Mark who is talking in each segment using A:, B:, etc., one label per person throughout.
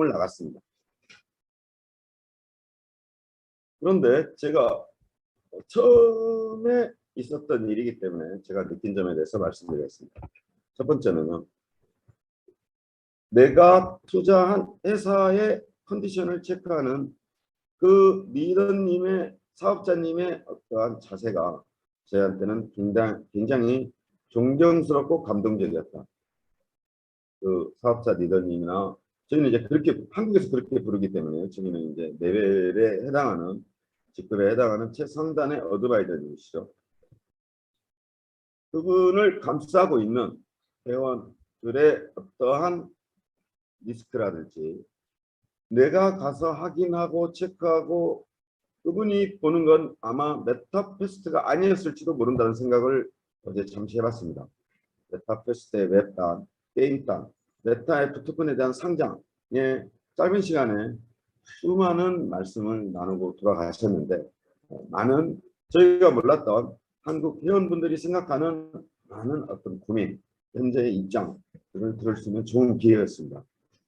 A: 나갔습니다. 그런데 제가 처음에 있었던 일이기 때문에 제가 느낀 점에 대해서 말씀드리겠습니다. 첫 번째는 내가 투자한 회사의 컨디션을 체크하는 그 리더님의 사업자님의 어떠한 자세가 저한테는 굉장히 존경스럽고 감동적이었다. 그 사업자 리더님이나 저희는 이제 그렇게 한국에서 그렇게 부르기 때문에 저희는 이제 레벨에 해당하는 직급에 해당하는 최상단의 어드바이저님이시죠. 그분을 감싸고 있는 회원들의 어떠한 리스크라든지 내가 가서 확인하고 체크하고 그분이 보는 건 아마 메타퀘스트가 아니었을지도 모른다는 생각을 어제 잠시 해봤습니다. 메타퀘스트의 웹단, 게임단, 메타F토큰에 대한 상장에 짧은 시간에 수많은 말씀을 나누고 돌아가셨는데 많은 저희가 몰랐던 한국 회원분들이 생각하는 많은 어떤 고민, 현재의 입장을 들을 수 있는 좋은 기회였습니다.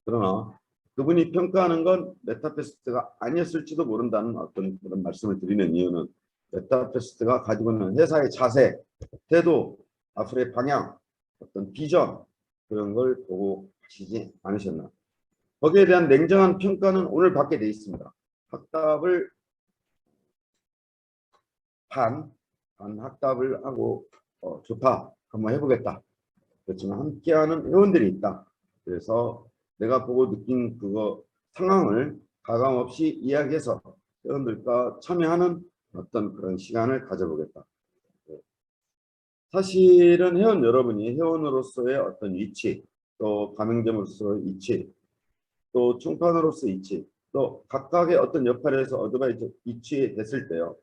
A: 그러나 그분이 평가하는 건 메타퀘스트가 아니었을지도 모른다는 어떤 그런 말씀을 드리는 이유는 메타퀘스트가 가지고 있는 회사의 자세, 태도, 앞으로의 방향, 어떤 비전 그런 걸 보고 하시지 않으셨나. 거기에 대한 냉정한 평가는 오늘 받게 되어 있습니다. 학답을 반 학답을 하고 좋다 한번 해보겠다. 그렇지만 함께하는 회원들이 있다. 그래서 내가 보고 느낀 그거 상황을 가감없이 이야기해서 회원들과 참여하는 어떤 그런 시간을 가져보겠다. 사실은 회원 여러분이 회원으로서의 어떤 위치, 또 가맹점으로서의 위치, 또 총판으로서의 위치, 또 각각의 어떤 역할에서 어드바이저 위치에 됐을 때요.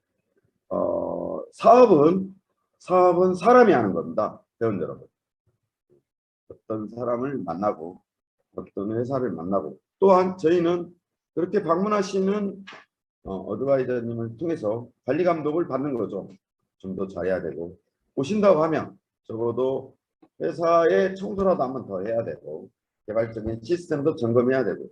A: 사업은 사람이 하는 겁니다. 회원 여러분. 어떤 사람을 만나고 어떤 회사를 만나고 또한 저희는 그렇게 방문하시는 어드바이저님을 통해서 관리 감독을 받는 거죠. 좀 더 잘해야 되고 오신다고 하면 적어도 회사의 청소라도 한 번 더 해야 되고 개발적인 시스템도 점검해야 되고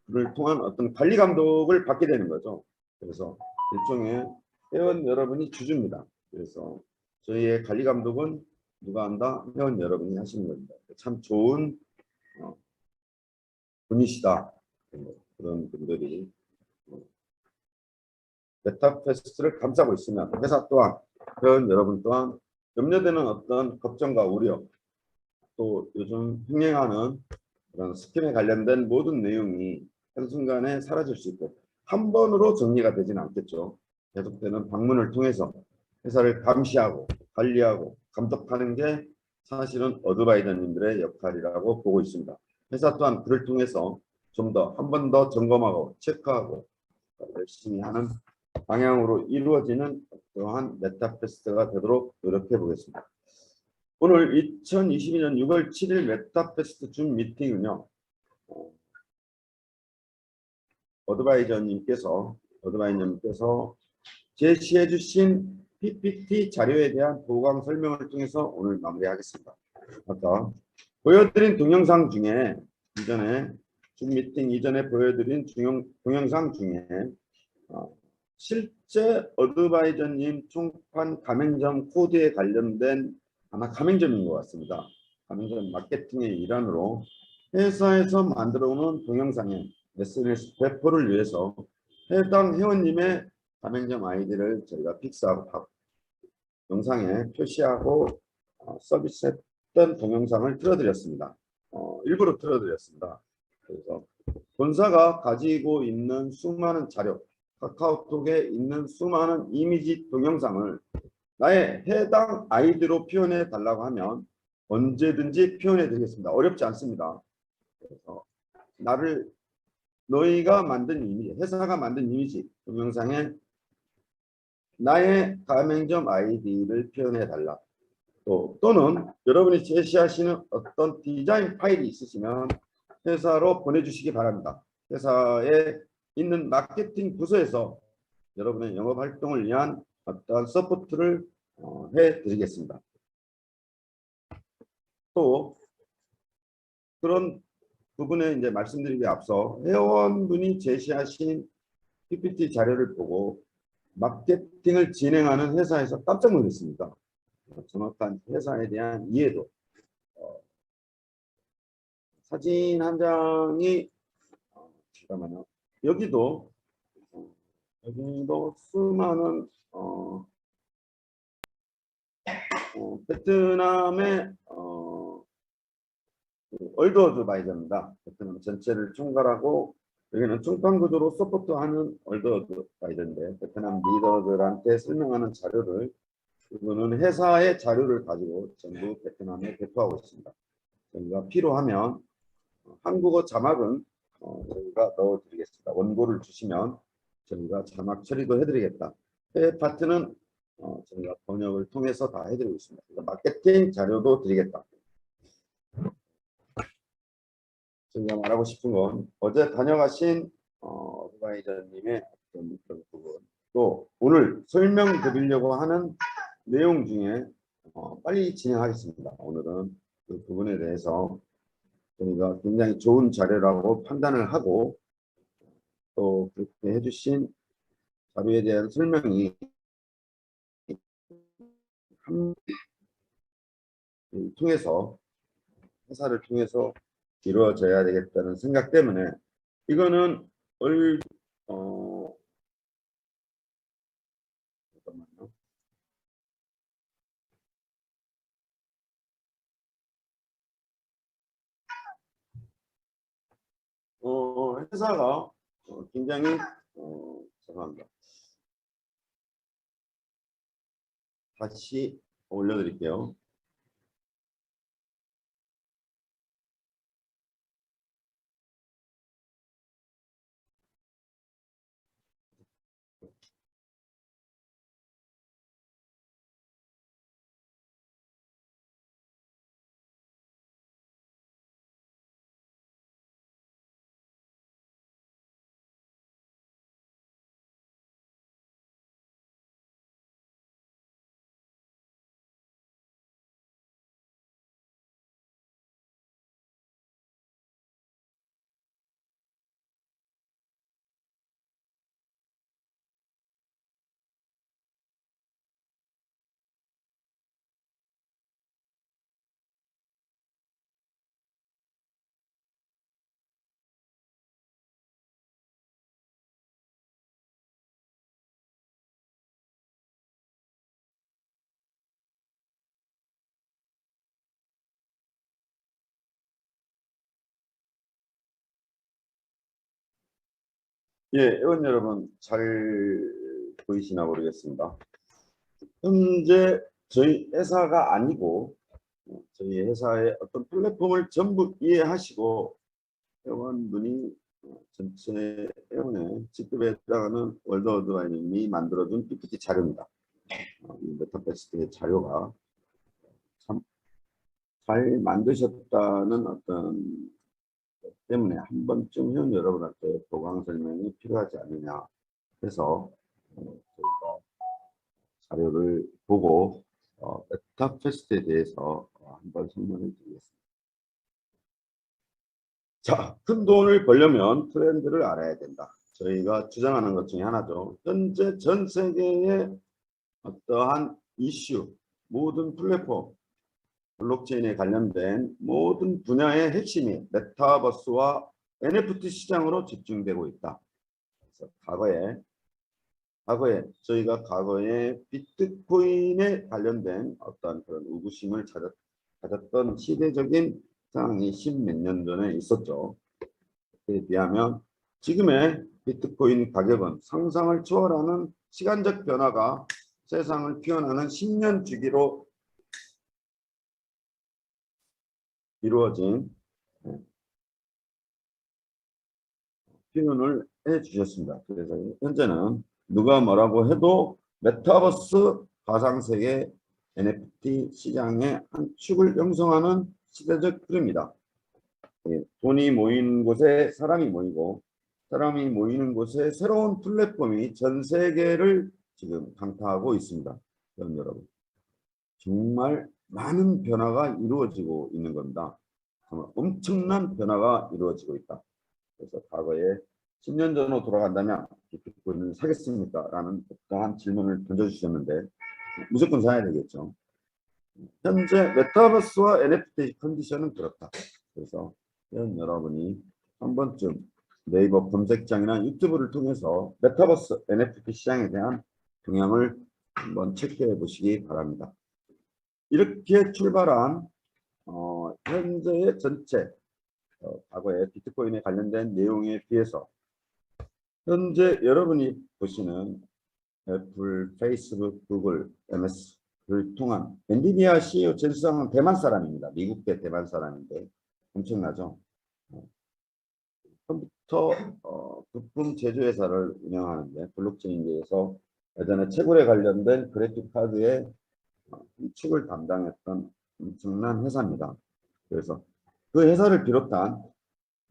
A: 그를 통한 어떤 관리 감독을 받게 되는 거죠. 그래서 일종의 회원 여러분이 주주입니다. 그래서 저희의 관리 감독은 누가 한다? 회원 여러분이 하시는 겁니다. 참 좋은 분이시다. 그런 분들이 메타퀘스트를 감싸고 있으면 회사 또한 회원 여러분 또한 염려되는 어떤 걱정과 우려 또 요즘 흥행하는 그런 스캠에 관련된 모든 내용이 한순간에 사라질 수 있고 한 번으로 정리가 되지는 않겠죠. 계속되는 방문을 통해서 회사를 감시하고 관리하고 감독하는 게 사실은 어드바이저님들의 역할이라고 보고 있습니다. 회사 또한 그를 통해서 좀 더 한 번 더 점검하고 체크하고 열심히 하는 방향으로 이루어지는 또한 메타퀘스트가 되도록 노력해 보겠습니다. 오늘 2022년 6월 7일 메타퀘스트 줌 미팅은요. 어드바이저님께서 제시해 주신 PPT 자료에 대한 보강 설명을 통해서 오늘 마무리하겠습니다. 아까 보여드린 동영상 중에 이전에 줌 미팅 이전에 보여드린 동영상 중에 실제 어드바이저님 총판 가맹점 코드에 관련된 아마 가맹점인 것 같습니다. 가맹점 마케팅의 일환으로 회사에서 만들어오는 동영상에 SNS 배포를 위해서 해당 회원님의 가맹점 아이디를 저희가 픽스하고 영상에 표시하고 서비스했던 동영상을 틀어드렸습니다. 일부러 틀어드렸습니다. 그래서 본사가 가지고 있는 수많은 자료, 카카오톡에 있는 수많은 이미지 동영상을 나의 해당 아이디로 표현해 달라고 하면 언제든지 표현해 드리겠습니다. 어렵지 않습니다. 그래서 너희가 만든 이미지, 회사가 만든 이미지 동영상에 나의 가맹점 아이디를 표현해 달라. 또는 여러분이 제시하시는 어떤 디자인 파일이 있으시면 회사로 보내주시기 바랍니다. 회사에 있는 마케팅 부서에서 여러분의 영업 활동을 위한 어떠한 서포트를 해드리겠습니다. 또 그런 부분에 이제 말씀드리기 앞서 회원분이 제시하신 PPT 자료를 보고 마케팅을 진행하는 회사에서 깜짝 놀랐습니다. 정확한 회사에 대한 이해도, 사진 한 장이 잠깐만요. 여기도 수많은 베트남의 얼드어드바이저입니다. 베트남 전체를 총괄하고 여기는 총판 구조로 서포트하는 얼드어드바이저인데 베트남 리더들한테 설명하는 자료를 이거는 회사의 자료를 가지고 전부 베트남에 배포하고 있습니다. 저희가 필요하면 한국어 자막은 저희가 넣어드리겠습니다. 원고를 주시면 저희가 자막 처리도 해드리겠다. 회 파트는 저희가 번역을 통해서 다 해드리고 있습니다. 마케팅 자료도 드리겠다. 제가 말하고 싶은 건 어제 다녀가신 어드바이저님의 어떤 부분, 또 오늘 설명드리려고 하는 내용 중에 빨리 진행하겠습니다. 오늘은 그 부분에 대해서 저희가 굉장히 좋은 자료라고 판단을 하고 또 그렇게 해주신 자료에 대한 설명이 통해서 회사를 통해서 이루어져야 되겠다는 생각 때문에 이거는 잠깐만요. 회사가 굉장히 죄송합니다. 다시 올려드릴게요. 예, 회원 여러분 잘 보이시나 모르겠습니다. 현재 저희 회사가 아니고 저희 회사의 어떤 플랫폼을 전부 이해하시고 회원분이 전체 회원의 직급에 해당하는 월드어드바이님이 만들어준 PPT 자료입니다. 이 메타버스의 자료가 참 잘 만드셨다는 어떤 것 때문에 한 번쯤 회원 여러분한테 보강 설명이 필요하지 않느냐 해서 저희가 자료를 보고 메타퀘스트에 대해서 한번 설명을 드리겠습니다. 자, 큰 돈을 벌려면 트렌드를 알아야 된다. 저희가 주장하는 것 중에 하나죠. 현재 전 세계의 어떠한 이슈, 모든 플랫폼, 블록체인에 관련된 모든 분야의 핵심이 메타버스와 NFT 시장으로 집중되고 있다. 그래서 과거에 저희가 과거에 비트코인에 관련된 어떤 그런 의구심을 가졌던 시대적인 상황이 십몇 년 전에 있었죠. 그에 비하면 지금의 비트코인 가격은 상상을 초월하는 시간적 변화가 세상을 피어나는 10년 주기로 이루어진 표현을 해주셨습니다. 그래서 현재는 누가 뭐라고 해도 메타버스 가상세계 NFT 시장의 한 축을 형성하는 시대적 흐름이다. 돈이 모이는 곳에 사람이 모이고 사람이 모이는 곳에 새로운 플랫폼이 전 세계를 지금 강타하고 있습니다. 여러분, 정말 많은 변화가 이루어지고 있는 겁니다. 엄청난 변화가 이루어지고 있다. 그래서 과거에 10년 전으로 돌아간다면 비트코인을 사겠습니까? 라는 어떠한 질문을 던져주셨는데 무조건 사야 되겠죠. 현재 메타버스와 NFT 컨디션은 그렇다. 그래서 여러분이 한 번쯤 네이버 검색창이나 유튜브를 통해서 메타버스 NFT 시장에 대한 동향을 한번 체크해 보시기 바랍니다. 이렇게 출발한 현재의 전체 과거의 비트코인에 관련된 내용에 비해서 현재 여러분이 보시는 애플, 페이스북, 구글, MS를 통한 엔비디아 CEO 젠슨은 대만 사람입니다. 미국계 대만 사람인데 엄청나죠. 컴퓨터 부품 제조회사를 운영하는데 블록체인계에서 예전에 채굴에 관련된 그래픽 카드의 축을 담당했던 엄청난 회사입니다. 그래서 그 회사를 비롯한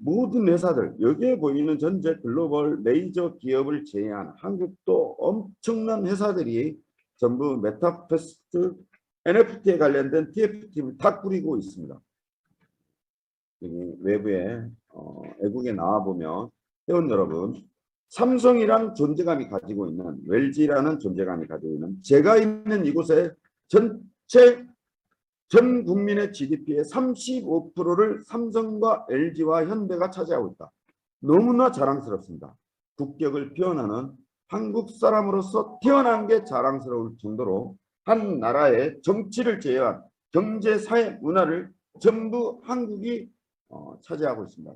A: 모든 회사들, 여기에 보이는 전체 글로벌 메이저 기업을 제외한 한국도 엄청난 회사들이 전부 메타버스 NFT에 관련된 TF팀을 다 꾸리고 있습니다. 여기 외부에 외국에 나와보면 회원 여러분, 삼성이란 존재감이 가지고 있는, LG라는 존재감이 가지고 있는, 제가 있는 이곳에 전체 전 국민의 GDP의 35%를 삼성과 LG와 현대가 차지하고 있다. 너무나 자랑스럽습니다. 국격을 표현하는 한국 사람으로서 태어난 게 자랑스러울 정도로 한 나라의 정치를 제외한 경제, 사회, 문화를 전부 한국이 차지하고 있습니다.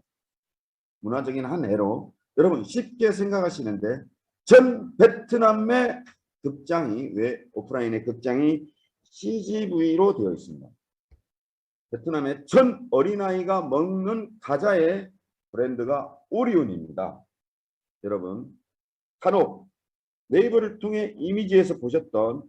A: 문화적인 한 예로 여러분 쉽게 생각하시는데 전 베트남의 극장이 왜 오프라인의 극장이 CGV로 되어 있습니다. 베트남의 전 어린아이가 먹는 과자의 브랜드가 오리온입니다. 여러분 간혹 네이버를 통해 이미지에서 보셨던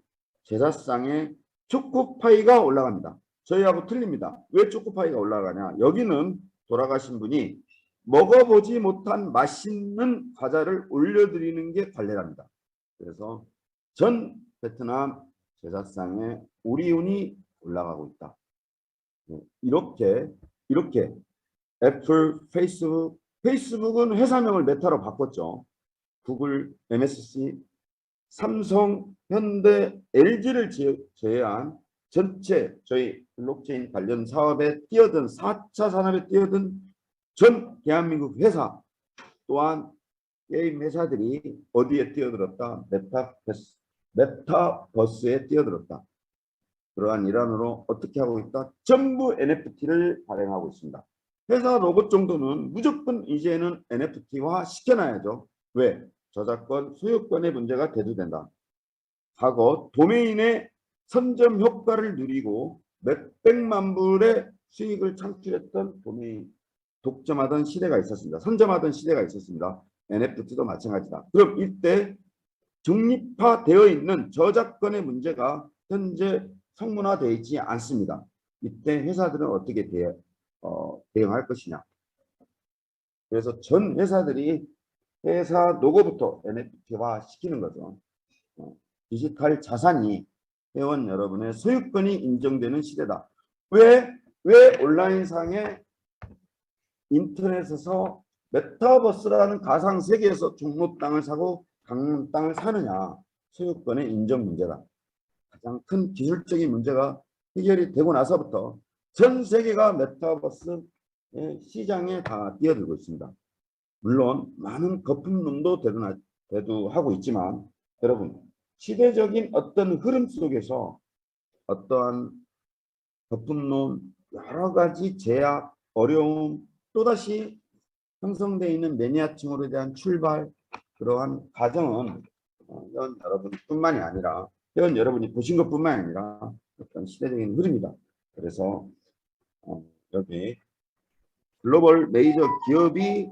A: 제사상에 초코파이가 올라갑니다. 저희하고 틀립니다. 왜 초코파이가 올라가냐? 여기는 돌아가신 분이 먹어보지 못한 맛있는 과자를 올려드리는 게 관례랍니다. 그래서 전 베트남 제사상에 오리온이 올라가고 있다. 이렇게 애플, 페이스북은 회사명을 메타로 바꿨죠. 구글, MSC, 삼성, 현대, LG를 제외한 전체 저희 블록체인 관련 사업에 뛰어든 4차 산업에 뛰어든 전 대한민국 회사 또한 게임 회사들이 어디에 뛰어들었다? 메타버스에 뛰어들었다. 그러한 일환으로 어떻게 하고 있다? 전부 NFT를 발행하고 있습니다. 회사 로봇 정도는 무조건 이제는 NFT화 시켜놔야죠. 왜? 저작권, 소유권의 문제가 대두된다. 과거 도메인의 선점 효과를 누리고 몇백만 불의 수익을 창출했던 도메인 독점하던 시대가 있었습니다. 선점하던 시대가 있었습니다. NFT도 마찬가지다. 그럼 이때 중립화되어 있는 저작권의 문제가 현재 성문화되어 있지 않습니다. 이때 회사들은 어떻게 대응할 것이냐. 그래서 전 회사들이 회사 로고부터 NFT화 시키는 거죠. 디지털 자산이 회원 여러분의 소유권이 인정되는 시대다. 왜 온라인상에 인터넷에서 메타버스라는 가상 세계에서 종로 땅을 사고 강남 땅을 사느냐. 소유권의 인정 문제다. 가장 큰 기술적인 문제가 해결이 되고 나서부터 전 세계가 메타버스 시장에 다 뛰어들고 있습니다. 물론 많은 거품론도 대두하고 있지만 여러분 시대적인 어떤 흐름 속에서 어떠한 거품론 여러 가지 제약, 어려움 또다시 형성되어 있는 매니아층으로 대한 출발 그러한 과정은 회원 여러분뿐만이 아니라 회원 여러분이 보신 것뿐만 아니라 어떤 시대적인 흐름이다. 그래서 여기 글로벌 메이저 기업이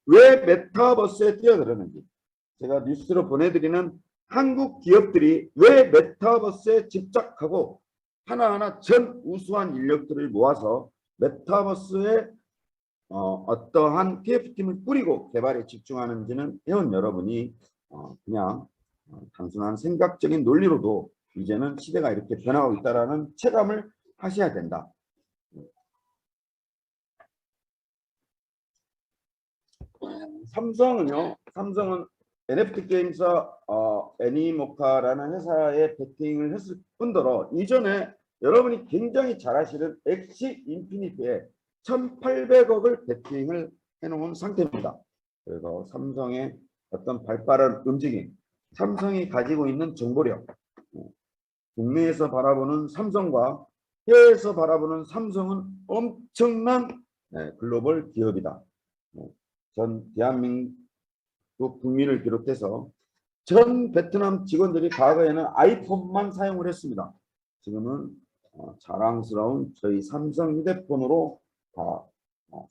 A: 왜 메타버스에 뛰어들었는지 제가 뉴스로 보내드리는 한국 기업들이 왜 메타버스에 집착하고 하나하나 전 우수한 인력들을 모아서 메타버스에 어떠한 PF팀을 꾸리고 개발에 집중하는지는 회원 여러분이 그냥 단순한 생각적인 논리로도 이제는 시대가 이렇게 변하고 있다는 체감을 하셔야 된다. 삼성은요. 삼성은 NFT 게임사 애니모카라는 회사에 베팅을 했을 뿐더러 이전에 여러분이 굉장히 잘 아시는 엑시 인피니티에 1,800억을 베팅을 해놓은 상태입니다. 그래서 삼성의 어떤 발빠른 움직임, 삼성이 가지고 있는 정보력, 국내에서 바라보는 삼성과 해외에서 바라보는 삼성은 엄청난 글로벌 기업이다. 전 대한민국 국민을 비롯해서 전 베트남 직원들이 과거에는 아이폰만 사용을 했습니다. 지금은 자랑스러운 저희 삼성 휴대폰으로 다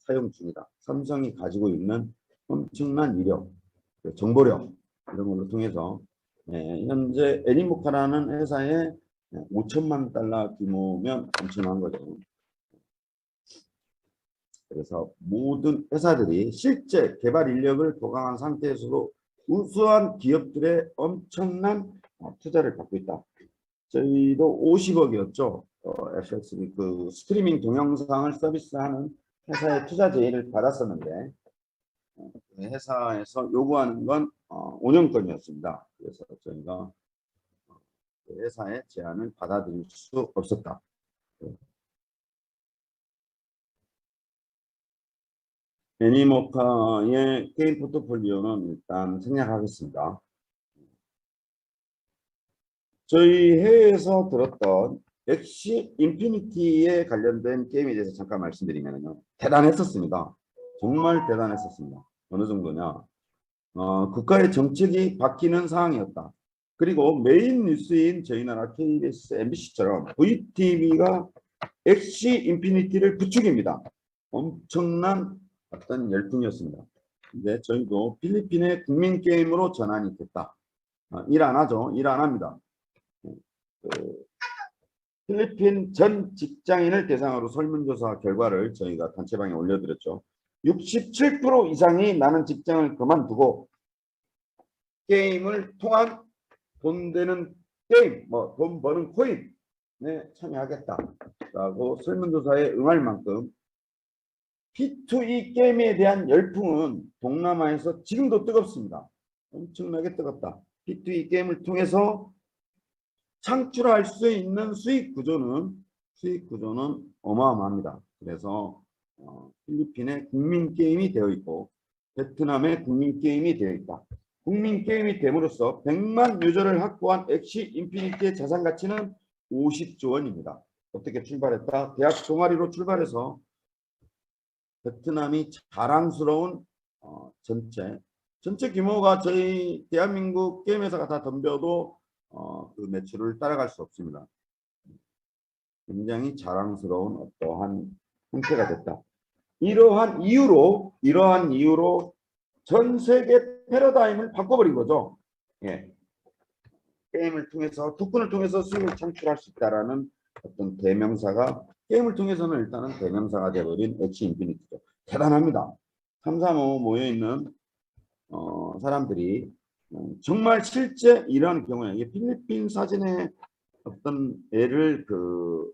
A: 사용 중이다. 삼성이 가지고 있는 엄청난 이력, 정보력 이런 걸로 통해서 현재 애니모카라는 회사에 5천만 달러 규모면 엄청난 거죠. 그래서 모든 회사들이 실제 개발 인력을 보강한 상태에서도 우수한 기업들의 엄청난 투자를 받고 있다. 저희도 50억이었죠. FX 그 스트리밍 동영상을 서비스하는 회사의 투자 제의를 받았었는데 그 회사에서 요구하는 건 5년권이었습니다. 그래서 저희가 그 회사의 제안을 받아들일 수 없었다. 애니모카의 게임 포트폴리오는 일단 생략하겠습니다. 저희 해외에서 들었던 엑시 인피니티에 관련된 게임에 대해서 잠깐 말씀드리면요. 대단했었습니다. 정말 대단했었습니다. 어느 정도냐. 국가의 정책이 바뀌는 상황이었다. 그리고 메인 뉴스인 저희 나라 KBS, MBC처럼 VTV가 엑시 인피니티를 부추깁니다. 엄청난 어떤 열풍이었습니다. 근데 저희도 필리핀의 국민 게임으로 전환이 됐다. 일 안 하죠. 일 안 합니다. 필리핀 전 직장인을 대상으로 설문조사 결과를 저희가 단체방에 올려드렸죠. 67% 이상이 나는 직장을 그만두고 게임을 통한 돈 되는 게임, 돈 버는 코인에 참여하겠다라고 설문조사에 응할 만큼 P2E 게임에 대한 열풍은 동남아에서 지금도 뜨겁습니다. 엄청나게 뜨겁다. P2E 게임을 통해서 창출할 수 있는 수익 구조는 어마어마합니다. 그래서 필리핀의 국민 게임이 되어 있고 베트남의 국민 게임이 되어 있다. 국민 게임이 됨으로써 100만 유저를 확보한 엑시 인피니티의 자산 가치는 50조 원입니다. 어떻게 출발했다? 대학 동아리로 출발해서 베트남이 자랑스러운 전체 규모가 저희 대한민국 게임 회사가 다 덤벼도 그 매출을 따라갈 수 없습니다. 굉장히 자랑스러운 어떠한 형태가 됐다. 이러한 이유로 전 세계 패러다임을 바꿔버린 거죠. 예. 게임을 통해서 토큰을 통해서 수익을 창출할 수 있다라는 어떤 대명사가 게임을 통해서는 일단은 대명사가 되어버린 엑시 인피니티죠. 대단합니다. 335 모여있는 사람들이 정말 실제 이러한 경우에 이게 필리핀 사진의 어떤 예를 그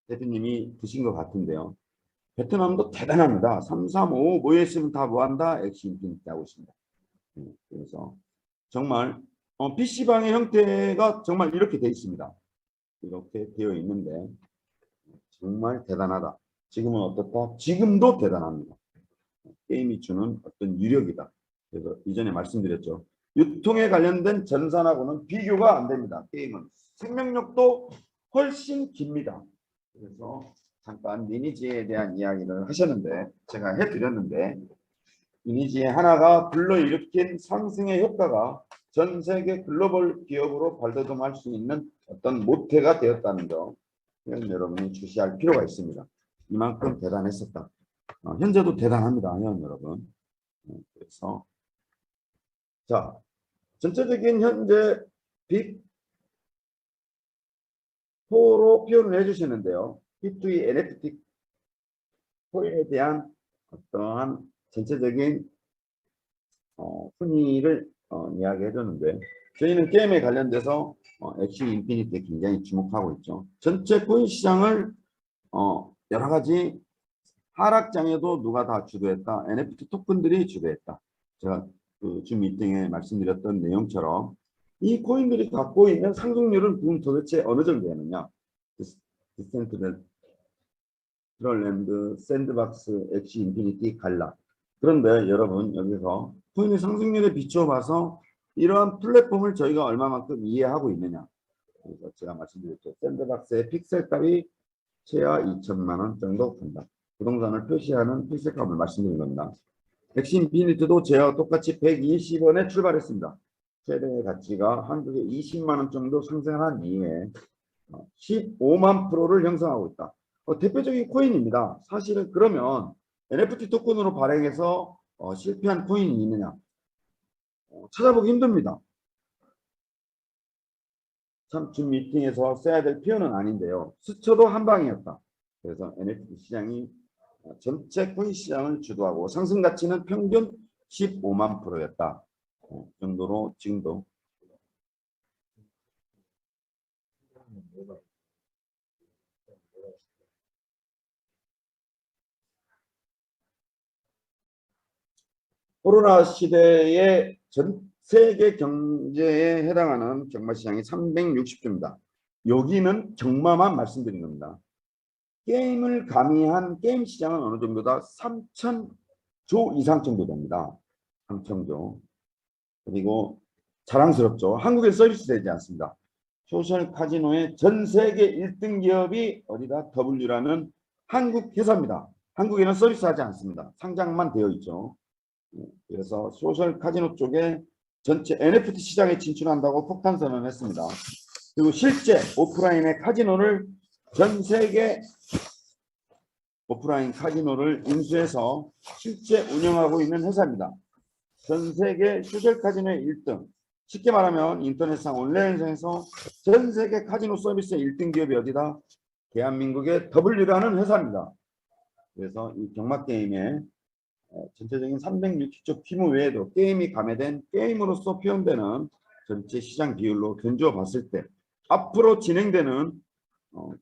A: 대표님이 드신 것 같은데요. 베트남도 대단합니다. 335 모여있으면 다 뭐한다? 엑시 인피니티 하고 있습니다. 그래서 정말 PC방의 형태가 정말 이렇게 되어 있습니다. 이렇게 되어 있는데 정말 대단하다. 지금은 어떻다? 지금도 대단합니다. 게임이 주는 어떤 유력이다. 그래서 이전에 말씀드렸죠. 유통에 관련된 전산하고는 비교가 안 됩니다. 게임은 생명력도 훨씬 깁니다. 그래서 잠깐 리니지에 대한 이야기를 하셨는데 제가 해드렸는데 리니지의 하나가 불러일으킨 상승의 효과가 전 세계 글로벌 기업으로 발돋움할 수 있는 어떤 모태가 되었다는 점 여러분이 주시할 필요가 있습니다. 이만큼 대단했었다. 현재도 대단합니다. 여러분. 그래서 자 전체적인 현재 빅4로 표현을 해주시는데요. P2E NFT 코인에 대한 어떠한 전체적인 순위를 이야기해 줬는데 저희는 게임에 관련돼서 엑시 인피니티에 굉장히 주목하고 있죠. 전체 코인 시장을 여러 가지 하락장에도 누가 다 주도했다. NFT 토큰들이 주도했다. 제가 줌 미팅에 말씀드렸던 내용처럼 이 코인들이 갖고 있는 상승률은 그럼 도대체 어느 정도 되느냐? 디센트럴랜드, 샌드박스, 엑시 인피니티, 갈라. 그런데 여러분 여기서 코인의 상승률에 비추어 봐서 이러한 플랫폼을 저희가 얼마만큼 이해하고 있느냐. 그래서 제가 말씀드렸죠. 샌드박스의 픽셀 값이 최하 2천만 원 정도 간다. 부동산을 표시하는 픽셀 값을 말씀드린 겁니다. 엑시 인피니트도 제와 똑같이 120원에 출발했습니다. 최대 가치가 한국에 20만 원 정도 상승한 이후에 15만 프로를 형성하고 있다. 대표적인 코인입니다. 사실은 그러면 NFT 토큰으로 발행해서 실패한 코인이 있느냐? 찾아보기 힘듭니다. 참 줌 미팅에서 써야 될 표현은 아닌데요. 스쳐도 한 방이었다. 그래서 NFT 시장이 전체 코인 시장을 주도하고 상승 가치는 평균 15만 프로였다. 정도로 지금도 코로나 시대의 전 세계 경제에 해당하는 경마 시장이 360조입니다. 여기는 경마만 말씀드린 겁니다. 게임을 가미한 게임 시장은 어느 정도다? 3,000조 이상 정도 됩니다. 3,000조. 그리고 자랑스럽죠. 한국에 서비스 되지 않습니다. 소셜 카지노의 전 세계 1등 기업이 어디다? W라는 한국 회사입니다. 한국에는 서비스하지 않습니다. 상장만 되어 있죠. 그래서 소셜 카지노 쪽에 전체 NFT 시장에 진출한다고 폭탄 선언했습니다. 그리고 실제 오프라인의 카지노를 전 세계 오프라인 카지노를 인수해서 실제 운영하고 있는 회사입니다. 전 세계 소셜 카지노의 1등. 쉽게 말하면 인터넷상 온라인상에서 전 세계 카지노 서비스의 1등 기업이 어디다? 대한민국의 W라는 회사입니다. 그래서 이 경마 게임의 전체적인 360조 규모 외에도 게임이 가미된 게임으로서 표현되는 전체 시장 비율로 견주어 봤을 때 앞으로 진행되는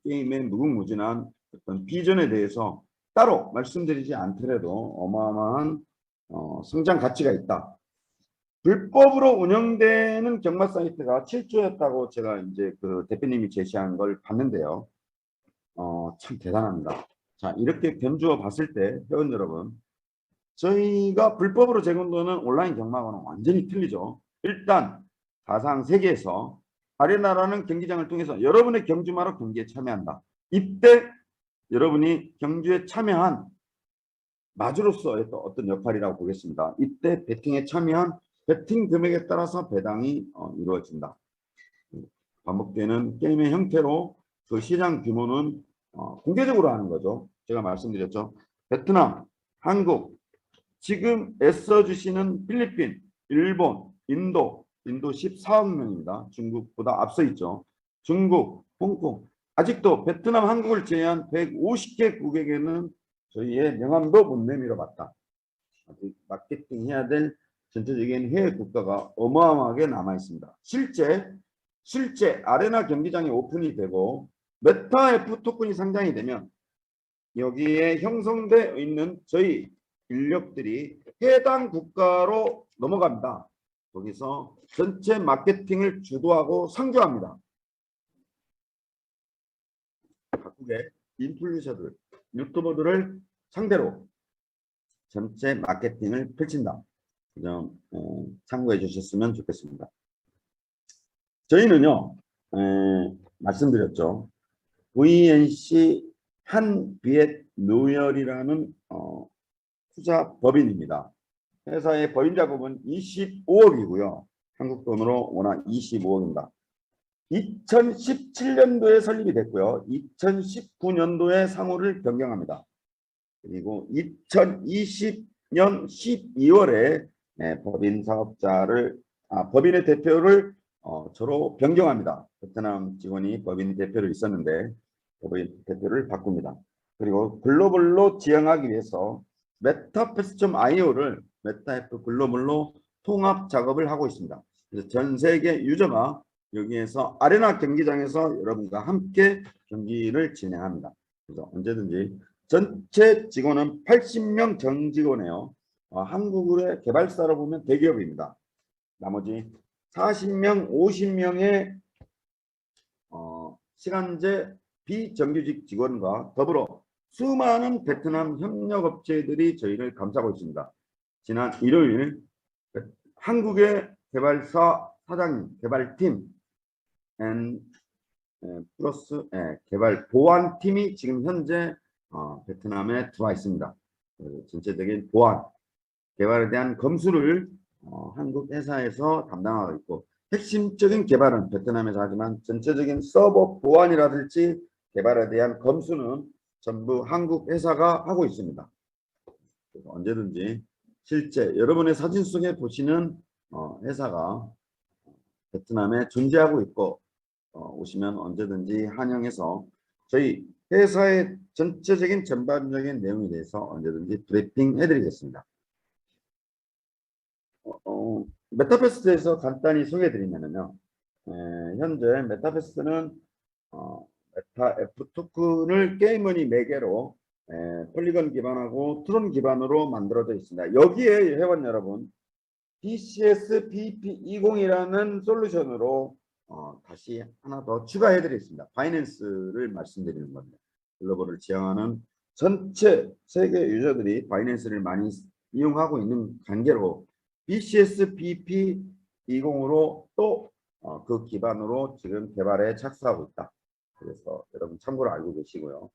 A: 게임의 무궁무진한 어떤 비전에 대해서 따로 말씀드리지 않더라도 어마어마한 성장 가치가 있다. 불법으로 운영되는 경마 사이트가 7조였다고 제가 이제 그 대표님이 제시한 걸 봤는데요. 참 대단합니다. 자, 이렇게 견주어 봤을 때 회원 여러분, 저희가 불법으로 제공되는 온라인 경마와는 완전히 틀리죠. 일단 가상 세계에서 아레나라는 경기장을 통해서 여러분의 경주마로 경기에 참여한다. 이때 여러분이 경주에 참여한 마주로서의 또 어떤 역할이라고 보겠습니다. 이때 배팅에 참여한 배팅 금액에 따라서 배당이 이루어진다. 반복되는 게임의 형태로 그 시장 규모는 공개적으로 하는 거죠. 제가 말씀드렸죠. 베트남, 한국, 지금 애써주시는 필리핀, 일본, 인도 14억 명입니다. 중국보다 앞서 있죠. 중국, 홍콩, 아직도 베트남, 한국을 제외한 150개 국에게는 저희의 명함도 못 내밀어 봤다. 아직 마케팅 해야 될 전체적인 해외 국가가 어마어마하게 남아 있습니다. 실제 아레나 경기장이 오픈이 되고 메타F 토큰이 상장이 되면 여기에 형성되어 있는 저희 인력들이 해당 국가로 넘어갑니다. 거기서 전체 마케팅을 주도하고 상주합니다. 각국의 인플루언서들, 유튜버들을 상대로 전체 마케팅을 펼친다. 그 점 참고해 주셨으면 좋겠습니다. 저희는요, 말씀드렸죠. VNC 한비엣 노열이라는 투자 법인입니다. 회사의 법인 자금은 25억이고요. 한국 돈으로 원화 25억입니다. 2017년도에 설립이 됐고요. 2019년도에 상호를 변경합니다. 그리고 2020년 12월에 법인 사업자를 법인의 대표를 저로 변경합니다. 베트남 직원이 법인 대표를 있었는데 법인 대표를 바꿉니다. 그리고 글로벌로 지향하기 위해서 메타패스.io를 메타F 글로벌로 통합 작업을 하고 있습니다. 그래서 전 세계 유저가 여기에서 아레나 경기장에서 여러분과 함께 경기를 진행합니다. 그래서 언제든지 전체 직원은 80명 전 직원이에요. 한국의 개발사로 보면 대기업입니다. 나머지 40명, 50명의 시간제 비정규직 직원과 더불어 수많은 베트남 협력업체들이 저희를 감싸고 있습니다. 지난 일요일 한국의 개발사 사장님, 개발팀 플러스 개발 보안팀이 지금 현재 베트남에 들어와 있습니다. 전체적인 보안, 개발에 대한 검수를 한국 회사에서 담당하고 있고, 핵심적인 개발은 베트남에서 하지만 전체적인 서버 보안이라든지 개발에 대한 검수는 전부 한국 회사가 하고 있습니다. 언제든지 실제 여러분의 사진 속에 보시는 회사가 베트남에 존재하고 있고, 오시면 언제든지 환영해서 저희 회사의 전체적인 전반적인 내용에 대해서 언제든지 브리핑 해드리겠습니다. 메타페스트에서 간단히 소개해드리면요, 현재 메타페스트는 메타 F 토큰을 게임머니 매개로 폴리건 기반하고 트론 기반으로 만들어져 있습니다. 여기에 회원 여러분, BCS BP20이라는 솔루션으로 다시 하나 더 추가해 드리겠습니다. 바이낸스를 말씀드리는 겁니다. 글로벌을 지향하는 전체 세계 유저들이 바이낸스를 많이 이용하고 있는 관계로 BCS BP20으로 또 그 기반으로 지금 개발에 착수하고 있다. 그래서 여러분 참고로 알고 계시고요.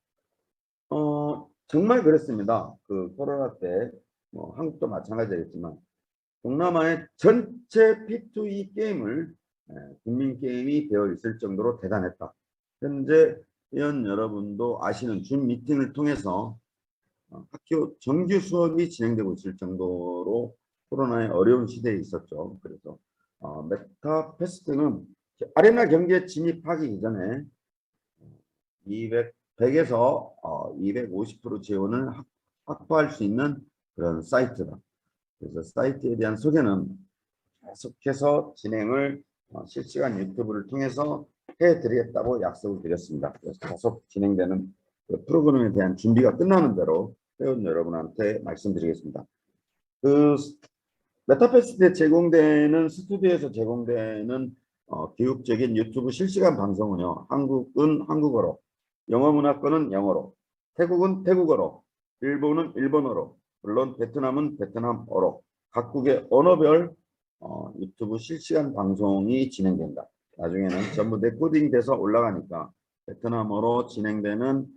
A: 정말 그렇습니다. 그 코로나 때 한국도 마찬가지겠지만 동남아의 전체 P2E 게임을 국민 게임이 되어 있을 정도로 대단했다. 현재 회원 여러분도 아시는 줌 미팅을 통해서 학교 정규 수업이 진행되고 있을 정도로 코로나의 어려운 시대에 있었죠. 그래서 메타페스트는 아레나 경기에 진입하기 이전에 100에서 250% 지원을 확보할 수 있는 그런 사이트다. 그래서 사이트에 대한 소개는 계속해서 진행을 실시간 유튜브를 통해서 해드리겠다고 약속을 드렸습니다. 그래서 계속 진행되는 그 프로그램에 대한 준비가 끝나는 대로 회원 여러분한테 말씀드리겠습니다. 그 메타페스트에 제공되는 스튜디오에서 제공되는 교육적인 유튜브 실시간 방송은요, 한국은 한국어로, 영어 문화권은 영어로, 태국은 태국어로, 일본은 일본어로, 물론 베트남은 베트남어로 각국의 언어별 유튜브 실시간 방송이 진행된다. 나중에는 전부 레코딩돼서 올라가니까 베트남어로 진행되는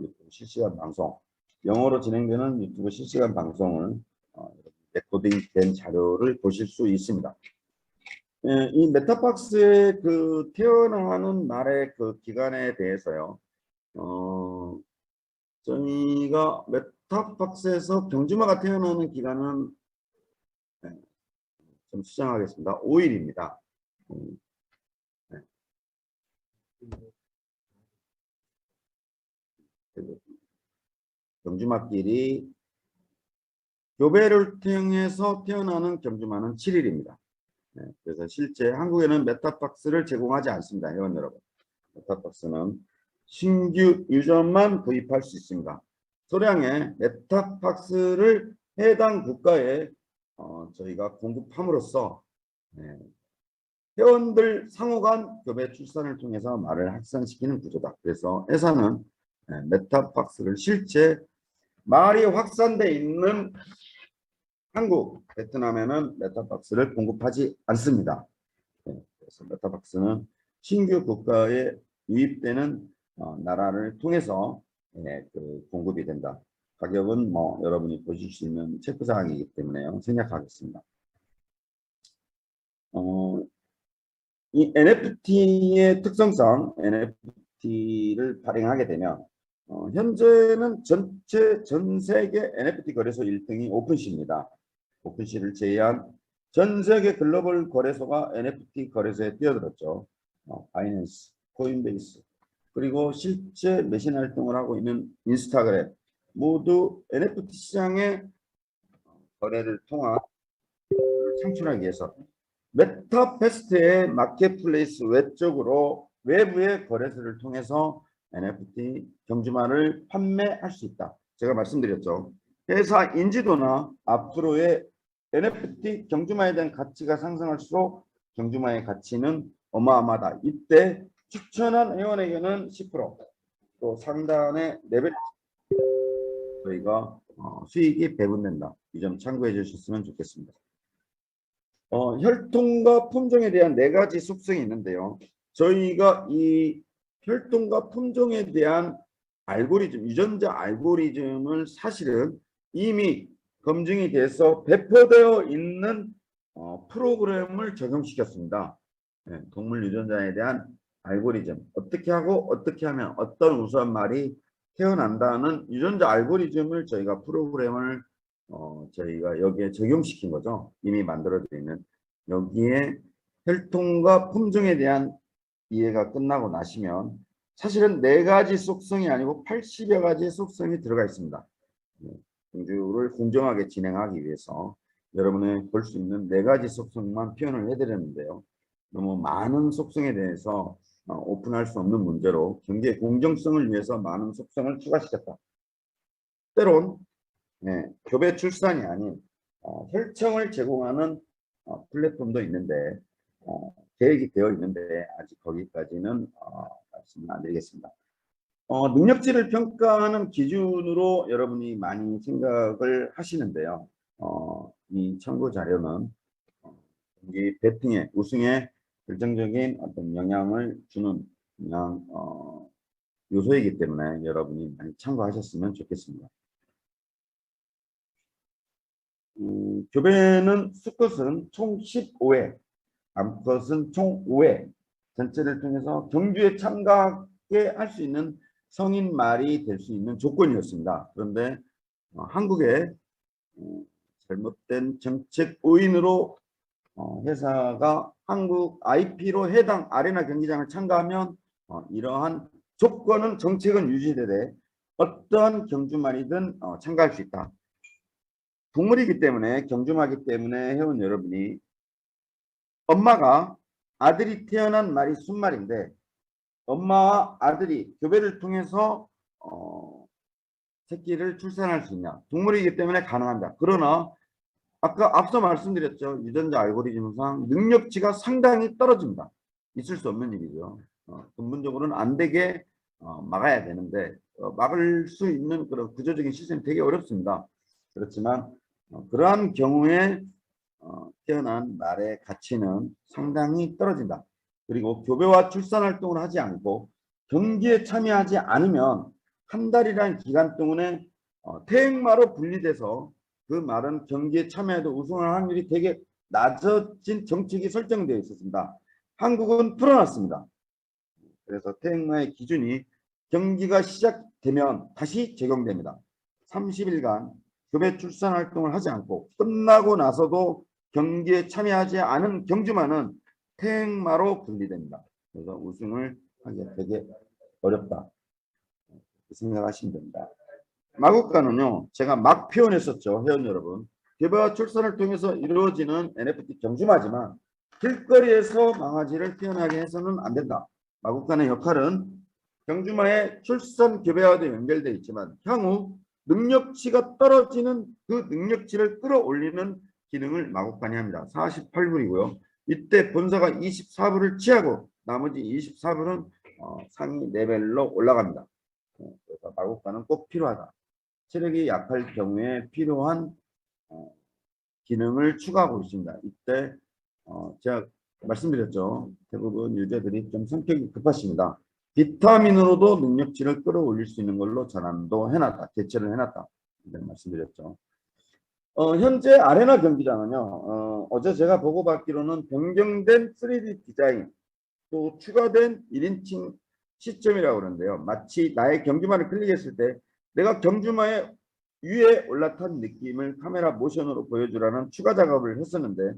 A: 유튜브 실시간 방송, 영어로 진행되는 유튜브 실시간 방송을 레코딩된 자료를 보실 수 있습니다. 이 메타박스의 그 태어나는 날의 그 기간에 대해서요, 저희가 메타박스에서 경주마가 태어나는 기간은 좀 수정하겠습니다. 5일입니다. 경주마끼리 교배를 통해서 태어나는 경주마는 7일입니다. 그래서 실제 한국에는 메타박스를 제공하지 않습니다. 회원 여러분. 메타박스는 신규 유저만 구입할 수 있습니다. 소량의 메타박스를 해당 국가에 저희가 공급함으로써 회원들 상호간 교배 출산을 통해서 말을 확산시키는 구조다. 그래서 회사는 메타박스를 실제 말이 확산돼 있는 한국, 베트남에는 메타박스를 공급하지 않습니다. 그래서 메타박스는 신규 국가에 유입되는 나라를 통해서 그 공급이 된다. 가격은 여러분이 보실 수 있는 체크사항이기 때문에요. 생략하겠습니다. 이 NFT의 특성상 NFT를 발행하게 되면 현재는 전 세계 NFT 거래소 1등이 오픈시입니다. 오픈시를 제외한 전 세계 글로벌 거래소가 NFT 거래소에 뛰어들었죠. 바이낸스, 코인베이스, 그리고 실제 매신 활동을 하고 있는 인스타그램 모두 NFT 시장의 거래를 통한 창출하기 위해서 메타페스트의 마켓플레이스 외부의 거래소를 통해서 NFT 경주마를 판매할 수 있다. 제가 말씀드렸죠. 회사 인지도나 앞으로의 NFT 경주마에 대한 가치가 상승할수록 경주마의 가치는 어마어마하다. 이때 추천한 회원에게는 10%, 또 상단의 레벨 저희가 수익이 배분된다. 이 점 참고해 주셨으면 좋겠습니다. 혈통과 품종에 대한 4가지 속성이 있는데요. 저희가 이 혈통과 품종에 대한 알고리즘, 유전자 알고리즘을 사실은 이미 검증이 돼서 배포되어 있는 프로그램을 적용시켰습니다. 네, 동물 유전자에 대한 알고리즘, 어떻게 하고 어떻게 하면 어떤 우수한 말이 태어난다는 유전자 알고리즘을 저희가 프로그램을 저희가 여기에 적용시킨 거죠. 이미 만들어져 있는. 여기에 혈통과 품종에 대한 이해가 끝나고 나시면 사실은 4가지 속성이 아니고 80여 가지 속성이 들어가 있습니다. 경주를 공정하게 진행하기 위해서 여러분이 볼 수 있는 4가지 속성만 표현을 해드렸는데요. 너무 많은 속성에 대해서 오픈할 수 없는 문제로 경기의 공정성을 위해서 많은 속성을 추가시켰다. 때론 교배 출산이 아닌 혈청을 제공하는 플랫폼도 있는데 계획이 되어 있는데 아직 거기까지는 말씀을 안 드리겠습니다. 능력치를 평가하는 기준으로 여러분이 많이 생각을 하시는데요. 이 참고 자료는 경기 배팅에 우승에 결정적인 어떤 영향을 주는 그냥 요소이기 때문에 여러분이 많이 참고하셨으면 좋겠습니다. 교배는 수컷은 총 15회, 암컷은 총 5회 전체를 통해서 경주에 참가하게 할 수 있는 성인 말이 될 수 있는 조건이었습니다. 그런데 한국의 잘못된 정책 오인으로 회사가 한국 IP로 해당 아레나 경기장을 참가하면 이러한 조건은 정책은 유지되되 어떠한 경주말이든 참가할 수 있다. 동물이기 때문에 경주마기 때문에 회원 여러분이 엄마가 아들이 태어난 말이 순말인데 엄마와 아들이 교배를 통해서 새끼를 출산할 수 있냐. 동물이기 때문에 가능합니다. 그러나 아까 앞서 말씀드렸죠. 유전자 알고리즘상 능력치가 상당히 떨어집니다. 있을 수 없는 일이죠. 근본적으로는 안 되게 막아야 되는데 막을 수 있는 그런 구조적인 시스템이 되게 어렵습니다. 그렇지만 그러한 경우에 태어난 말의 가치는 상당히 떨어진다. 그리고 교배와 출산 활동을 하지 않고 경기에 참여하지 않으면 한 달이라는 기간 동안에 퇴행마로 분리돼서 그 말은 경기에 참여해도 우승할 확률이 되게 낮아진 정책이 설정되어 있었습니다. 한국은 풀어놨습니다. 그래서 퇴행마의 기준이 경기가 시작되면 다시 적용됩니다. 30일간 교배 출산 활동을 하지 않고 끝나고 나서도 경기에 참여하지 않은 경주마는 퇴행마로 분리됩니다. 그래서 우승을 하기가 되게 어렵다 생각하시면 됩니다. 마국간은요, 제가 막 표현했었죠, 회원 여러분. 교배와 출산을 통해서 이루어지는 NFT 경주마지만 길거리에서 망아지를 태어나게 해서는 안 된다. 마국간의 역할은 경주마의 출산 교배와도 연결되어 있지만 향후 능력치가 떨어지는 그 능력치를 끌어올리는 기능을 마국간이 합니다. 48불이고요. 이때 본사가 24불을 취하고 나머지 24불은 상위 레벨로 올라갑니다. 그래서 마국간은 꼭 필요하다. 체력이 약할 경우에 필요한 기능을 추가하고 있습니다. 이때 제가 말씀드렸죠. 대부분 유저들이 좀 성격이 급하십니다. 비타민으로도 능력치를 끌어올릴 수 있는 걸로 전환도 해놨다. 대체를 해놨다. 말씀드렸죠. 현재 아레나 경기장은요. 어제 제가 보고받기로는 변경된 3D 디자인 또 추가된 1인칭 시점이라고 그러는데요. 마치 나의 경주마를 클릭했을 때 내가 경주마의 위에 올라탄 느낌을 카메라 모션으로 보여주라는 추가 작업을 했었는데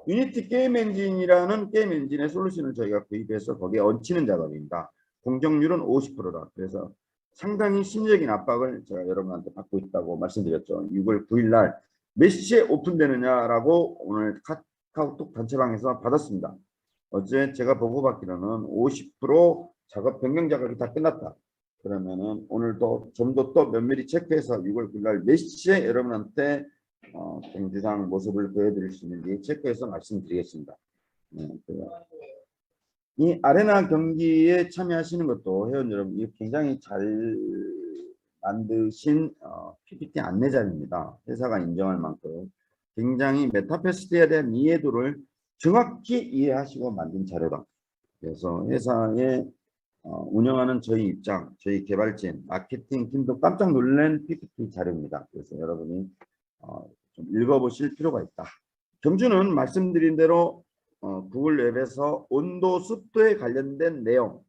A: 유니티 게임 엔진이라는 게임 엔진의 솔루션을 저희가 구입해서 거기에 얹히는 작업입니다. 공정률은 50%다. 그래서 상당히 심리적인 압박을 제가 여러분한테 받고 있다고 말씀드렸죠. 6월 9일 날 몇 시에 오픈되느냐라고 오늘 카카오톡 단체방에서 받았습니다. 어제 제가 보고받기로는 50% 작업 변경 작업이 다 끝났다. 그러면은 오늘도 좀 더 또 면밀히 체크해서 6월 9일 몇 시에 여러분한테 경주장 모습을 보여드릴 수 있는지 체크해서 말씀드리겠습니다. 네, 이 아레나 경기에 참여하시는 것도 회원 여러분 굉장히 잘 만드신 PPT 안내자입니다. 회사가 인정할 만큼 굉장히 메타패스트에 대한 이해도를 정확히 이해하시고 만든 자료다. 그래서 회사의 운영하는 저희 입장, 저희 개발진, 마케팅 팀도 깜짝 놀란 PPT 자료입니다. 그래서 여러분이 좀 읽어보실 필요가 있다. 경주는 말씀드린 대로 구글 웹에서 온도, 습도에 관련된 내용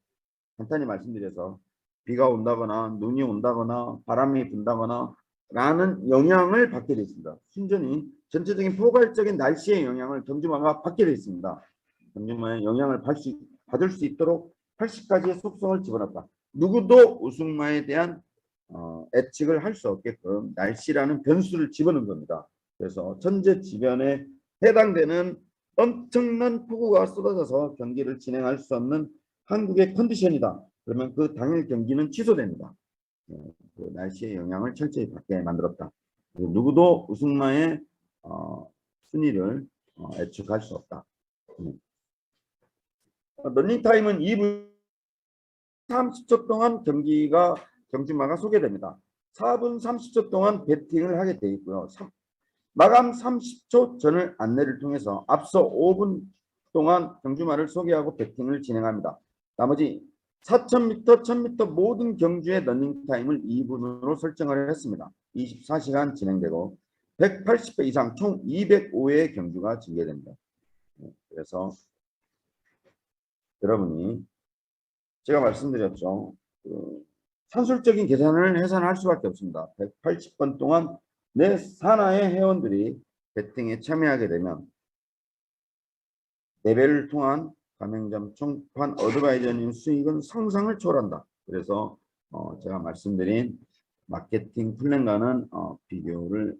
A: 간단히 말씀드려서 비가 온다거나 눈이 온다거나 바람이 분다거나 라는 영향을 받게 되어 있습니다. 순전히 전체적인 포괄적인 날씨의 영향을 경주마가 받게 되어 있습니다. 경주마의 영향을 받을 수 있도록 80가지의 속성을 집어넣었다. 누구도 우승마에 대한 예측을 할 수 없게끔 날씨라는 변수를 집어넣은 겁니다. 그래서 천재지변에 해당되는 엄청난 폭우가 쏟아져서 경기를 진행할 수 없는 한국의 컨디션이다. 그러면 그 당일 경기는 취소됩니다. 그 날씨의 영향을 철저히 받게 만들었다. 누구도 우승마의 순위를 예측할 수 없다. 런닝타임은 2분 30초 동안 경주마가 소개됩니다. 4분 30초 동안 배팅을 하게 되어 있고요. 마감 30초 전을 안내를 통해서 앞서 5분 동안 경주마를 소개하고 배팅을 진행합니다. 나머지 4,000m, 1,000m 모든 경주의 러닝타임을 2분으로 설정을 했습니다. 24시간 진행되고 180회 이상 총 205회의 경주가 전개됩니다. 그래서 여러분이 제가 말씀드렸죠. 산술적인 계산을 해서 할 수밖에 없습니다. 180번 동안 내 산하의 회원들이 배팅에 참여하게 되면 레벨을 통한 가맹점 총판 어드바이저님 수익은 상상을 초월한다. 그래서 제가 말씀드린 마케팅 플랜과는 비교를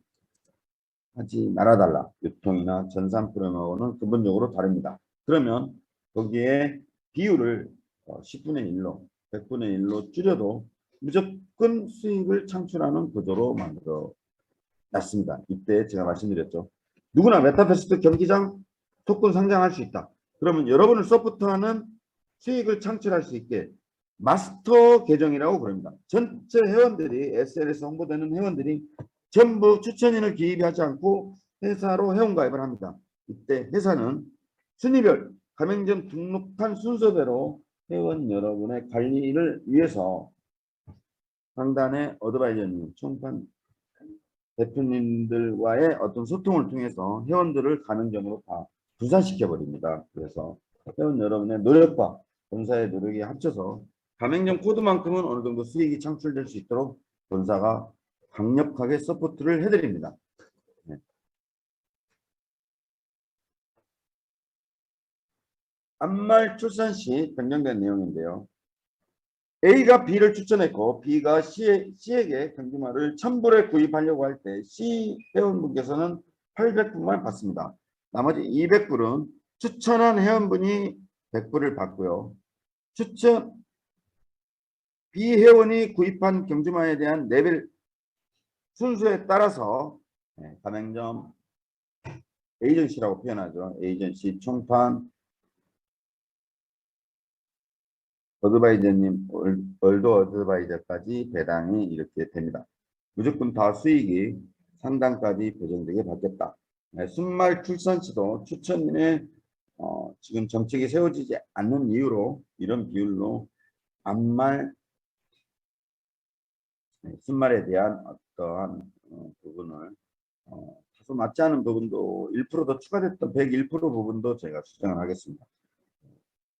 A: 하지 말아달라. 유통이나 전산 프로그램하고는 근본적으로 다릅니다. 그러면 거기에 비율을 10분의 1로 100분의 1로 줄여도 무조건 수익을 창출하는 구조로 만들어 놨습니다. 이때 제가 말씀드렸죠. 누구나 메타버스 경기장 토큰 상장할 수 있다. 그러면 여러분을 서포트하는 수익을 창출할 수 있게 마스터 계정이라고 부릅니다. 전체 회원들이 SNS 홍보되는 회원들이 전부 추천인을 기입하지 않고 회사로 회원가입을 합니다. 이때 회사는 순위별 가맹점 등록한 순서대로 회원 여러분의 관리를 위해서 상단의 어드바이저님, 총판 대표님들과의 어떤 소통을 통해서 회원들을 가맹점으로 다 분산시켜 버립니다. 그래서 회원 여러분의 노력과 본사의 노력이 합쳐서 가맹점 코드만큼은 어느 정도 수익이 창출될 수 있도록 본사가 강력하게 서포트를 해드립니다. 네. 암말 출산 시 변경된 내용인데요. A가 B를 추천했고 B가 C에게 경주마를 1,000불에 구입하려고 할 때 C 회원분께서는 800불만 받습니다. 나머지 200불은 추천한 회원분이 100불을 받고요. B 회원이 구입한 경주마에 대한 레벨 순서에 따라서 가맹점 에이전시라고 표현하죠. 에이전시, 총판, 어드바이저님, 월드 어드바이저까지 배당이 이렇게 됩니다. 무조건 다 수익이 상단까지 배정되게 받겠다. 순말 출산시도 추천인의 지금 정책이 세워지지 않는 이유로 이런 비율로 암말, 순말에 대한 어떠한 부분을 다소 맞지 않은 부분도 1% 더 추가됐던 101% 부분도 제가 수정을 하겠습니다.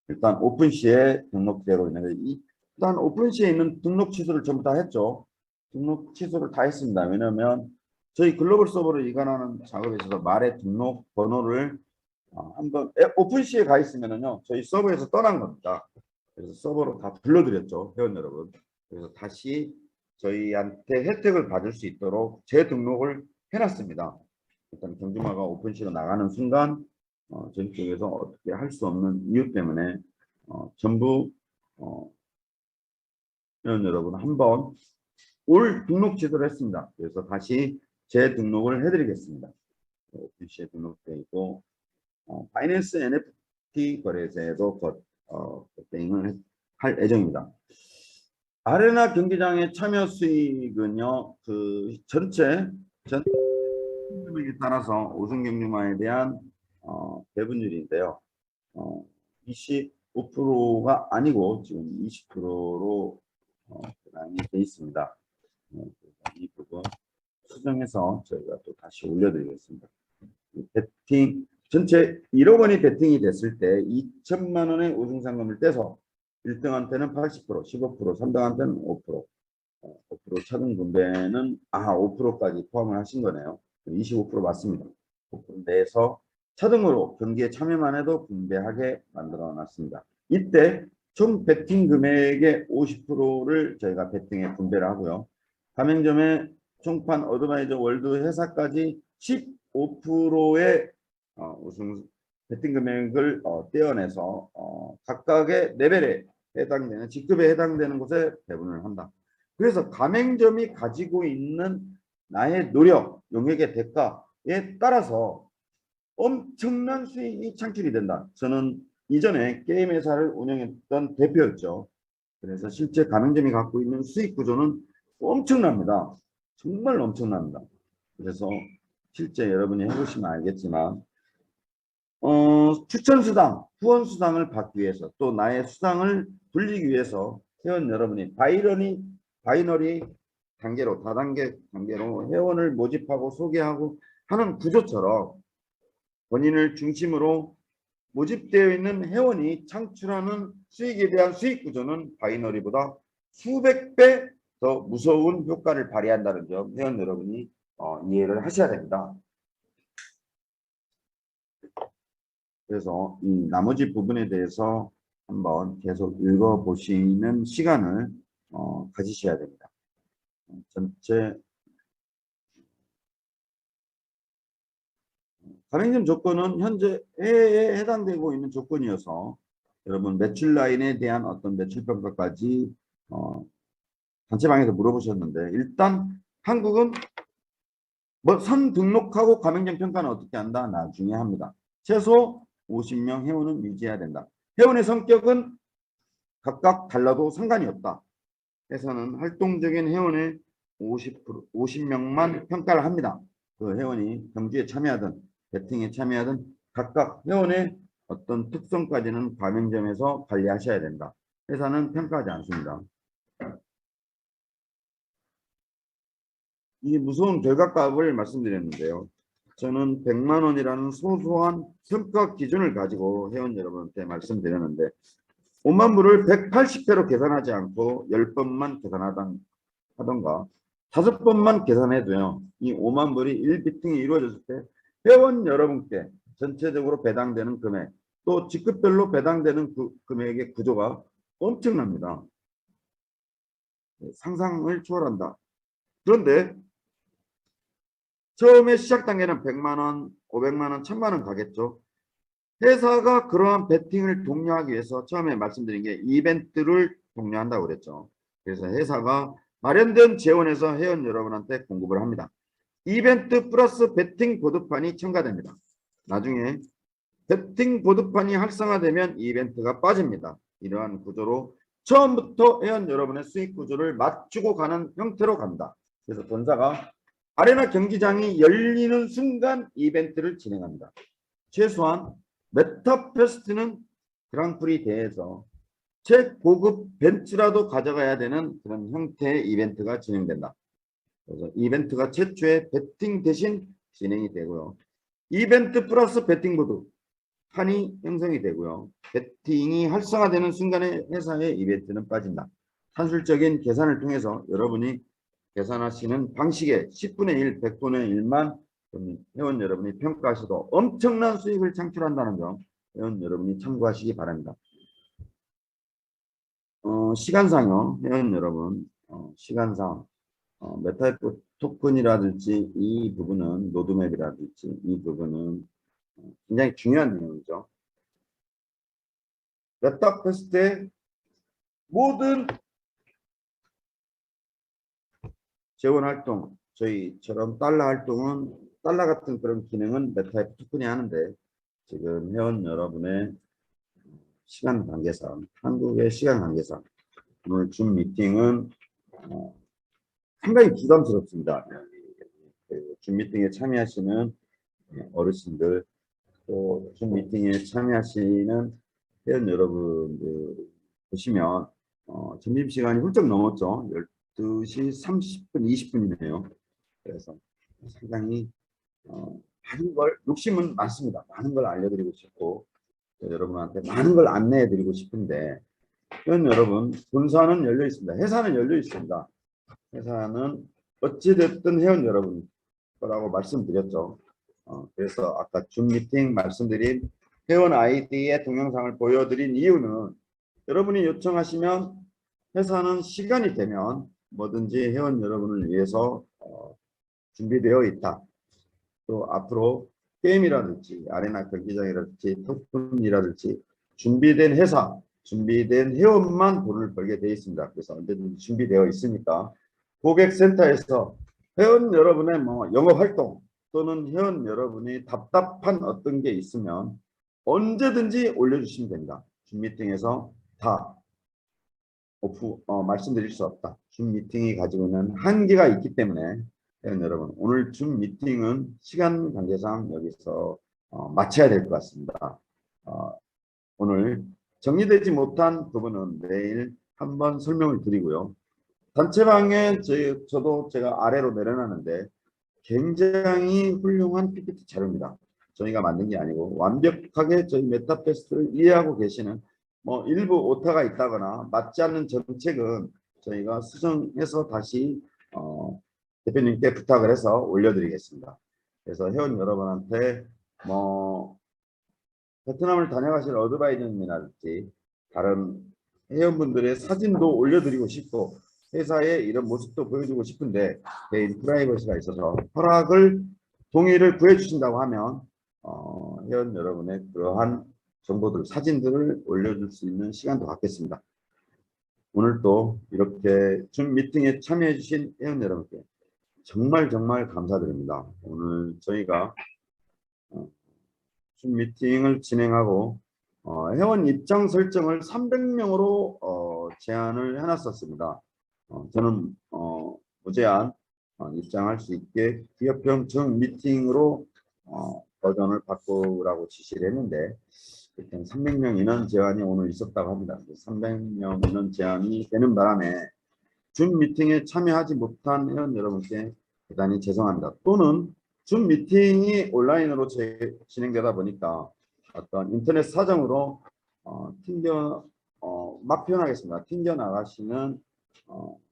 A: 일단 오픈시에 등록되고 있는데 일단 오픈시에 있는 등록 취소를 전부 다 했죠. 등록 취소를 다 했습니다. 왜냐하면 저희 글로벌 서버로 이관하는 작업에 있어서 말의 등록 번호를 한번 오픈시에 가 있으면은요 저희 서버에서 떠난 겁니다. 그래서 서버로 다 불러드렸죠, 회원 여러분. 그래서 다시 저희한테 혜택을 받을 수 있도록 재등록을 해놨습니다. 일단 경주마가 오픈시로 나가는 순간 저희 쪽에서 어떻게 할 수 없는 이유 때문에 전부 회원 여러분 한번 올 등록 제도를 했습니다. 그래서 다시 재등록을 해드리겠습니다. 오피시에 등록되어 있고 파이낸스 NFT 거래소에도 대행을 할 예정입니다. 아레나 경기장의 참여 수익은요, 그 전체 금액에 따라서 우승 경주마에 대한 배분율인데요. 25%가 아니고 지금 20%로 배당이 돼 있습니다. 이 부분 수정해서 저희가 또 다시 올려드리겠습니다. 배팅 전체 1억 원이 배팅이 됐을 때 2천만 원의 우승 상금을 떼서 1등한테는 80%, 15%, 3등한테는 5%, 5% 차등 분배는 5%까지 포함을 하신 거네요. 25% 맞습니다. 5% 내에서 차등으로 경기에 참여만 해도 분배하게 만들어 놨습니다. 이때 총 배팅 금액의 50%를 저희가 배팅에 분배를 하고요. 가맹점의 총판 어드바이저 월드 회사까지 15%의 우승 배팅 금액을 떼어내서 각각의 레벨에 해당되는 직급에 해당되는 곳에 배분을 한다. 그래서 가맹점이 가지고 있는 나의 노력, 용역의 대가에 따라서 엄청난 수익이 창출이 된다. 저는 이전에 게임 회사를 운영했던 대표였죠. 그래서 실제 가맹점이 갖고 있는 수익 구조는 엄청납니다. 정말 엄청납니다. 그래서 실제 여러분이 해보시면 알겠지만 추천 수당, 후원 수당을 받기 위해서 또 나의 수당을 불리기 위해서 회원 여러분이 바이너리 단계로 단계로 회원을 모집하고 소개하고 하는 구조처럼 본인을 중심으로 모집되어 있는 회원이 창출하는 수익에 대한 수익 구조는 바이너리보다 수백 배 더 무서운 효과를 발휘한다는 점 회원 여러분이 이해를 하셔야 됩니다. 그래서 이 나머지 부분에 대해서 한번 계속 읽어보시는 시간을 가지셔야 됩니다. 전체 가맹점 조건은 현재 해에 해당되고 있는 조건이어서 여러분 매출 라인에 대한 어떤 매출 평가까지 단체방에서 물어보셨는데 일단 한국은 뭐 선 등록하고 가맹점 평가는 어떻게 한다? 나중에 합니다. 최소 50명 회원은 유지해야 된다. 회원의 성격은 각각 달라도 상관이 없다. 회사는 활동적인 회원의 50명만 평가를 합니다. 그 회원이 경주에 참여하든 배팅에 참여하든 각각 회원의 어떤 특성까지는 가맹점에서 관리하셔야 된다. 회사는 평가하지 않습니다. 이 무서운 결과값을 말씀드렸는데요. 저는 100만 원이라는 소소한 평가 기준을 가지고 회원 여러분한테 말씀드렸는데 5만 불을 180회로 계산하지 않고 10번만 계산하던가 5번만 계산해도요. 이 5만 불이 1비팅이 이루어졌을 때 회원 여러분께 전체적으로 배당되는 금액 또 직급별로 배당되는 그 금액의 구조가 엄청납니다. 상상을 초월한다. 그런데 처음에 시작 단계는 100만 원, 500만 원, 1000만 원 가겠죠. 회사가 그러한 배팅을 독려하기 위해서 처음에 말씀드린 게 이벤트를 독려한다고 그랬죠. 그래서 회사가 마련된 재원에서 회원 여러분한테 공급을 합니다. 이벤트 플러스 배팅 보드판이 첨가됩니다. 나중에 배팅 보드판이 활성화되면 이벤트가 빠집니다. 이러한 구조로 처음부터 회원 여러분의 수익 구조를 맞추고 가는 형태로 갑니다. 그래서 본사가 아레나 경기장이 열리는 순간 이벤트를 진행합니다. 최소한 메타페스트는 그랑프리 대회에서 최고급 벤츠라도 가져가야 되는 그런 형태의 이벤트가 진행된다. 그래서 이벤트가 최초의 배팅 대신 진행이 되고요. 이벤트 플러스 배팅보드 판이 형성이 되고요. 배팅이 활성화되는 순간에 회사의 이벤트는 빠진다. 산술적인 계산을 통해서 여러분이 계산하시는 방식의 10분의 1, 100분의 1만 회원 여러분이 평가하셔도 엄청난 수익을 창출한다는 점 회원 여러분이 참고하시기 바랍니다. 시간상요. 회원 여러분 시간상 메타이프 토큰이라든지 이 부분은 로드맵이라든지 이 부분은 굉장히 중요한 내용이죠. 메타퀘스트의 모든 재원 활동, 저희처럼 달러 활동은 달러 같은 그런 기능은 메타에프 토큰이 하는데 지금 회원 여러분의 시간 관계상, 한국의 시간 관계상 오늘 줌 미팅은 상당히 부담스럽습니다. 줌 미팅에 참여하시는 어르신들 또 줌 미팅에 참여하시는 회원 여러분들 보시면 점심시간이 훌쩍 넘었죠. 12시 30분, 20분이네요. 그래서 상당히 많은 걸 욕심은 많습니다. 많은 걸 알려드리고 싶고 여러분한테 많은 걸 안내해드리고 싶은데 회원 여러분, 본사는 열려 있습니다. 회사는 열려 있습니다. 회사는 어찌됐든 회원 여러분 거라고 말씀드렸죠. 그래서 아까 줌 미팅 말씀드린 회원 아이디의 동영상을 보여드린 이유는 여러분이 요청하시면 회사는 시간이 되면 뭐든지 회원 여러분을 위해서 준비되어 있다. 또 앞으로 게임이라든지 아레나 경기장이라든지 토큰이라든지 준비된 회사, 준비된 회원만 돈을 벌게 되어 있습니다. 그래서 언제든지 준비되어 있으니까 고객센터에서 회원 여러분의 영업활동 또는 회원 여러분이 답답한 어떤 게 있으면 언제든지 올려주시면 됩니다. 줌 미팅에서 다 말씀드릴 수 없다. 줌 미팅이 가지고 있는 한계가 있기 때문에 회원 여러분 오늘 줌 미팅은 시간 관계상 여기서 마쳐야 될 것 같습니다. 오늘 정리되지 못한 부분은 내일 한번 설명을 드리고요. 단체방에 저도 제가 아래로 내려놨는데 굉장히 훌륭한 PPT 자료입니다. 저희가 만든 게 아니고 완벽하게 저희 메타버스를 이해하고 계시는 일부 오타가 있다거나 맞지 않는 정책은 저희가 수정해서 다시 대표님께 부탁을 해서 올려드리겠습니다. 그래서 회원 여러분한테 베트남을 다녀가실 어드바이저님이라든지 다른 회원분들의 사진도 올려드리고 싶고 회사의 이런 모습도 보여주고 싶은데 개인 프라이버시가 있어서 동의를 구해주신다고 하면 회원 여러분의 그러한 정보들, 사진들을 올려줄 수 있는 시간도 갖겠습니다. 오늘 또 이렇게 줌 미팅에 참여해 주신 회원 여러분께 정말 감사드립니다. 오늘 저희가 줌 미팅을 진행하고 회원 입장 설정을 300명으로 제한을 해놨었습니다. 저는 무제한 입장할 수 있게 기업형 줌 미팅으로 버전을 바꾸라고 지시를 했는데 일단 300명 인원 제한이 오늘 있었다고 합니다. 300명 인원 제한이 되는 바람에 줌 미팅에 참여하지 못한 회원 여러분께 대단히 죄송합니다. 또는 줌 미팅이 온라인으로 진행되다 보니까 어떤 인터넷 사정으로 막 표현하겠습니다. 튕겨 나가시는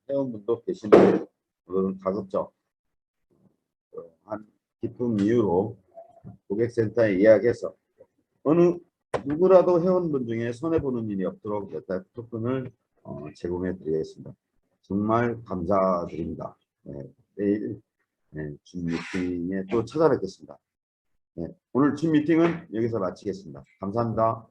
A: 회원분도 계신데 그런 가급적 한 깊은 이유로 고객센터에 예약해서 어느 누구라도 회원분 중에 손해보는 일이 없도록 메타에프 토큰을 제공해 드리겠습니다. 정말 감사드립니다. 내일 줌 미팅에 또 찾아뵙겠습니다. 오늘 줌 미팅은 여기서 마치겠습니다. 감사합니다.